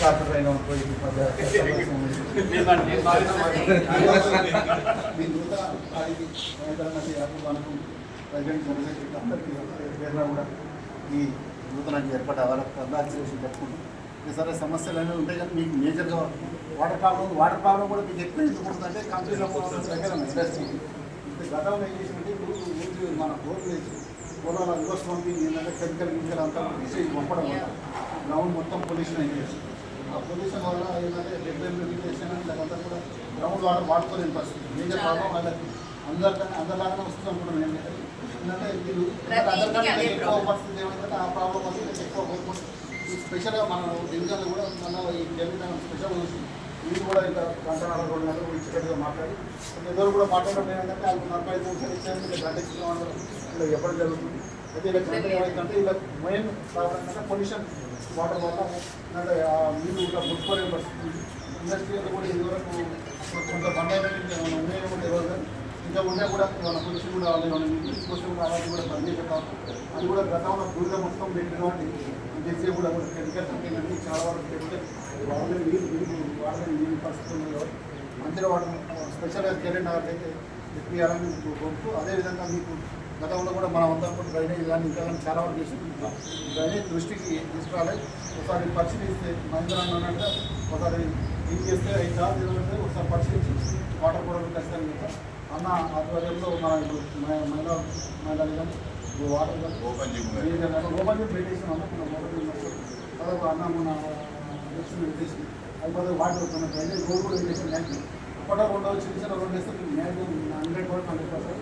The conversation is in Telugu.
కార్పొరేటర్ అయినా మనకు ప్రెసిడెంట్ చంద్రశేఖర్ అందరికీ పేరున కూడా ఈ నూతనంగా ఏర్పడే కంగ్రాచులేషన్ చెప్పుకుంటాం. సరే సమస్యలు అనేవి ఉంటాయి కానీ మీకు మేజర్గా వాటర్ ప్రాబ్లం కూడా మీకు ఎక్కువ ఎందుకు ఉంటుందంటే కంపెనీలో దగ్గర ఇండస్ట్రీ గతంలో ఏం చేసినట్టు ఇప్పుడు మన బోర్లు వేసి పొలాల రివర్స్ పంపింగ్ ఏంటంటే కెమికల్ అంతా తీసి పంపడం వల్ల గ్రౌండ్ మొత్తం పొల్యూషన్ అయింది. ఆ పొల్యూషన్ వల్ల ఏంటంటే డెవలప్మెంట్ లేదంతా కూడా గ్రౌండ్ వాటర్ వాడుకోలేని పరిస్థితి మేజర్ ప్రాబ్లం వాళ్ళకి అందరిలాగానే వస్తుంది అనుకుంటున్నాను. ఏంటంటే వీళ్ళు అందరికంటే ఎక్కువ పరిస్థితి ఏమైందంటే ఆ ప్రాబ్లం వల్ల ఎక్కువ కోరుకుంటుంది. స్పెషల్గా మనం డివిజన్లో కూడా మన ఈ జగన్ స్పెషల్ చూసి వీళ్ళు కూడా ఇంకా గంటన్నర 2 గంటలు ఇచ్చినట్టుగా మాట్లాడి ఇద్దరు కూడా మాట్లాడడం ఏంటంటే వాళ్ళు 45 నిమిషాలు ఇచ్చారు గంట ఇచ్చిన ఇలా ఎప్పటి జరుగుతుంది. అయితే ఇలా గంట ఏమైందంటే ఇలా మెయిన్ ప్రాబ్లం ఏంటంటే పొల్యూషన్ వాటర్ వల్ల అంటే నీళ్ళు ఇట్లా ముట్టుకోలే పరిస్థితి. ఇండస్ట్రీలో కూడా ఇదివరకు కొంత బండ ఉన్నాయి కూడా ఇవ్వదు ఇంకా ఉండే కూడా ఏమైనా పొల్యూషన్ కూడా ఏమైనా తీసుకొచ్చి కూడా అలాంటి కూడా బంద్ చేసే కాదు. అది కూడా గతంలో దూరంగా మొత్తం పెట్టినటువంటి చేసే కూడా కెమికల్ కంపెనీ చాలా వరకు కెమికల్ వాళ్ళని నీళ్ళు పరిస్థితులు కాబట్టి మంచిగా వాడు స్పెషల్గా కేరళ నగర్కి ఎక్కియాలని కోరుతూ అదేవిధంగా మీకు గతంలో కూడా మనం అంతా కూడా డ్రైనేజ్ కానీ ఇంకా కానీ చాలా వరకు చేసి డ్రైనేజ్ దృష్టికి తీసుకురాలి. ఒకసారి పరిశీలిస్తే మహేంద్ర అన్నట్టు ఒకసారి ఏం చేస్తే 5 సార్లు తిరుగుతుంటే ఒకసారి పరిశీలించి వాటర్ కూడా ఖచ్చితంగా అన్న ఆధ్వర్యంలో మన మహిళలు కానీ వాటర్ ఓపెన్ పెట్టేసి అన్న మన పెట్టేసి అయిపోతే వాటర్ డ్రైనేజ్ రోడ్ కూడా పెట్టేసి మ్యాక్సిమం అప్పట్లో 2 చిన్న 2 వేస్తే మ్యాక్సిమం 100% 100%.